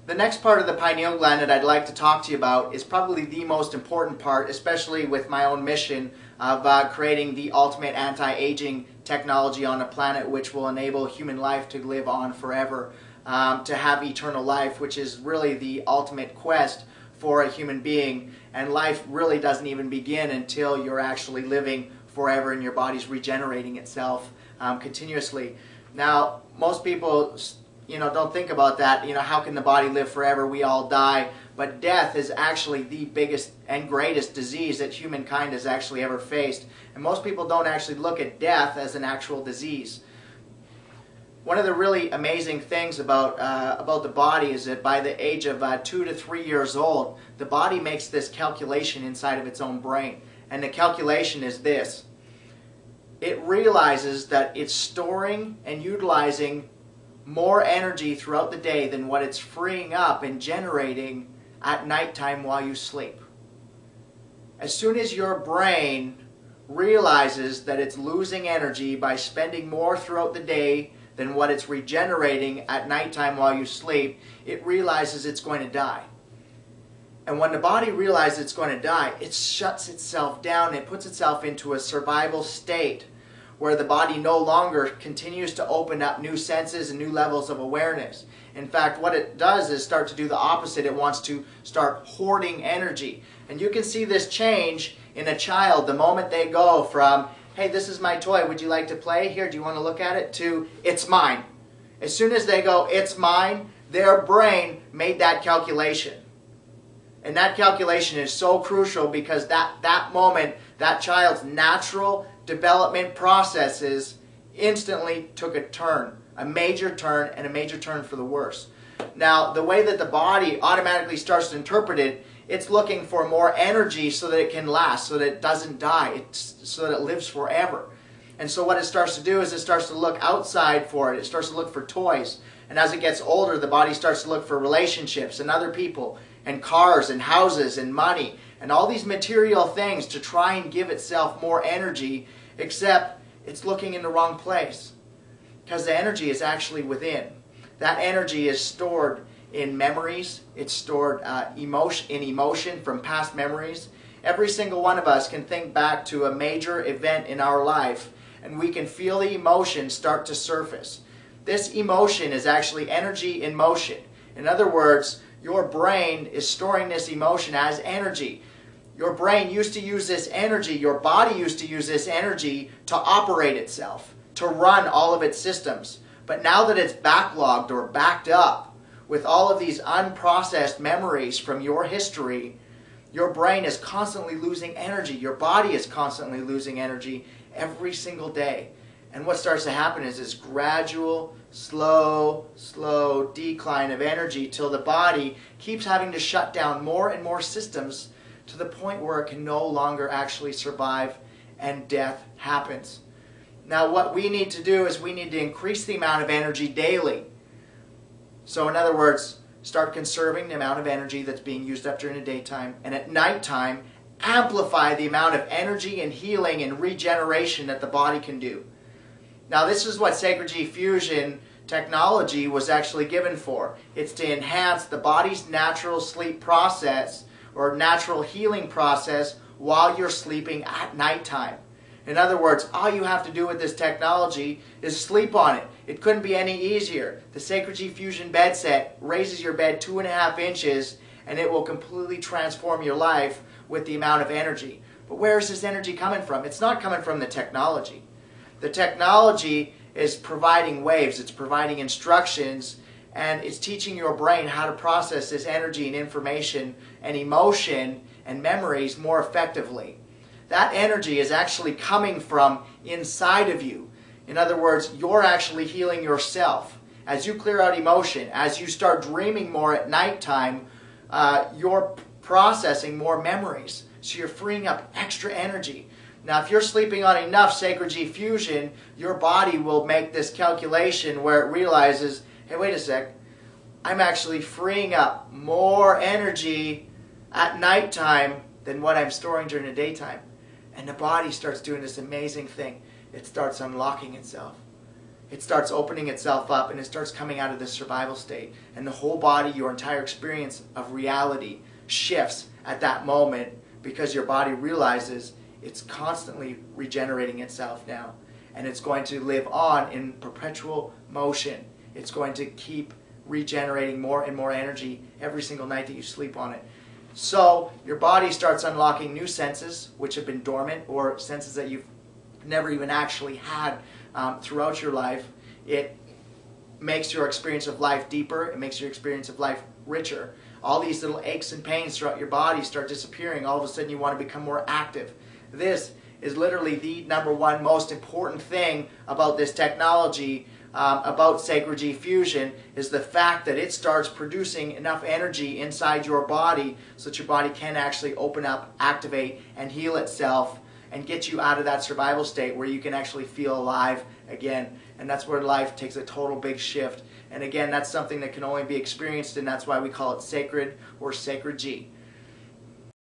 The next part of the pineal gland that I'd like to talk to you about is probably the most important part, especially with my own mission of creating the ultimate anti-aging technology on a planet which will enable human life to live on forever, to have eternal life, which is really the ultimate quest for a human being. And life really doesn't even begin until you're actually living forever and your body's regenerating itself continuously. Now, most people don't think about that. How can the body live forever? We all die. But death is actually the biggest and greatest disease that humankind has actually ever faced. And most people don't actually look at death as an actual disease. One of the really amazing things about the body is that by the age of 2 to 3 years old, the body makes this calculation inside of its own brain. And the calculation is this. It realizes that it's storing and utilizing more energy throughout the day than what it's freeing up and generating at nighttime while you sleep. As soon as your brain realizes that it's losing energy by spending more throughout the day than what it's regenerating at nighttime while you sleep, it realizes it's going to die. And when the body realizes it's going to die, it shuts itself down. It puts itself into a survival state where the body no longer continues to open up new senses and new levels of awareness. In fact, what it does is start to do the opposite. It wants to start hoarding energy. And you can see this change in a child the moment they go from, hey, this is my toy, would you like to play? Here, do you want to look at it? To, it's mine. As soon as they go, it's mine, their brain made that calculation. And that calculation is so crucial because that moment, that child's natural development processes instantly took a turn, a major turn, and a major turn for the worse. Now, the way that the body automatically starts to interpret it, it's looking for more energy so that it can last, so that it doesn't die, so that it lives forever. And so what it starts to do is it starts to look outside for it. It starts to look for toys. And as it gets older, the body starts to look for relationships and other people and cars and houses and money and all these material things to try and give itself more energy, except it's looking in the wrong place because the energy is actually within. That energy is stored in memories. It's stored in emotion from past memories. Every single one of us can think back to a major event in our life and we can feel the emotion start to surface. This emotion is actually energy in motion. In other words, your brain is storing this emotion as energy. Your brain used to use this energy, your body used to use this energy to operate itself, to run all of its systems. But now that it's backlogged or backed up with all of these unprocessed memories from your history, your brain is constantly losing energy. Your body is constantly losing energy every single day. And what starts to happen is this gradual, slow decline of energy till the body keeps having to shut down more and more systems to the point where it can no longer actually survive and death happens. Now what we need to do is we need to increase the amount of energy daily. So in other words, start conserving the amount of energy that's being used up during the daytime, and at nighttime amplify the amount of energy and healing and regeneration that the body can do. Now this is what Sacred G Fusion technology was actually given for. It's to enhance the body's natural sleep process or natural healing process while you're sleeping at nighttime. In other words, all you have to do with this technology is sleep on it. It couldn't be any easier. The Sacred G Fusion bed set raises your bed 2.5 inches and it will completely transform your life with the amount of energy. But where is this energy coming from? It's not coming from the technology. The technology is providing waves, it's providing instructions, and it's teaching your brain how to process this energy and information and emotion and memories more effectively. That energy is actually coming from inside of you. In other words, you're actually healing yourself. As you clear out emotion, as you start dreaming more at nighttime, you're processing more memories. So you're freeing up extra energy. Now, if you're sleeping on enough Sacred G Fusion, your body will make this calculation where it realizes, hey, wait a sec, I'm actually freeing up more energy at nighttime than what I'm storing during the daytime. And the body starts doing this amazing thing. It starts unlocking itself. it starts opening itself up and it starts coming out of this survival state. And the whole body, your entire experience of reality shifts at that moment because your body realizes it's constantly regenerating itself now. And it's going to live on in perpetual motion. It's going to keep regenerating more and more energy every single night that you sleep on it. So your body starts unlocking new senses which have been dormant, or senses that you've never even actually had throughout your life. It makes your experience of life deeper. It makes your experience of life richer. All these little aches and pains throughout your body start disappearing. All of a sudden you want to become more active. This is literally the number one most important thing about this technology, about Sacred G Fusion, is the fact that it starts producing enough energy inside your body so that your body can actually open up, activate, and heal itself and get you out of that survival state where you can actually feel alive again. And that's where life takes a total big shift. And again, that's something that can only be experienced, and that's why we call it Sacred or Sacred G.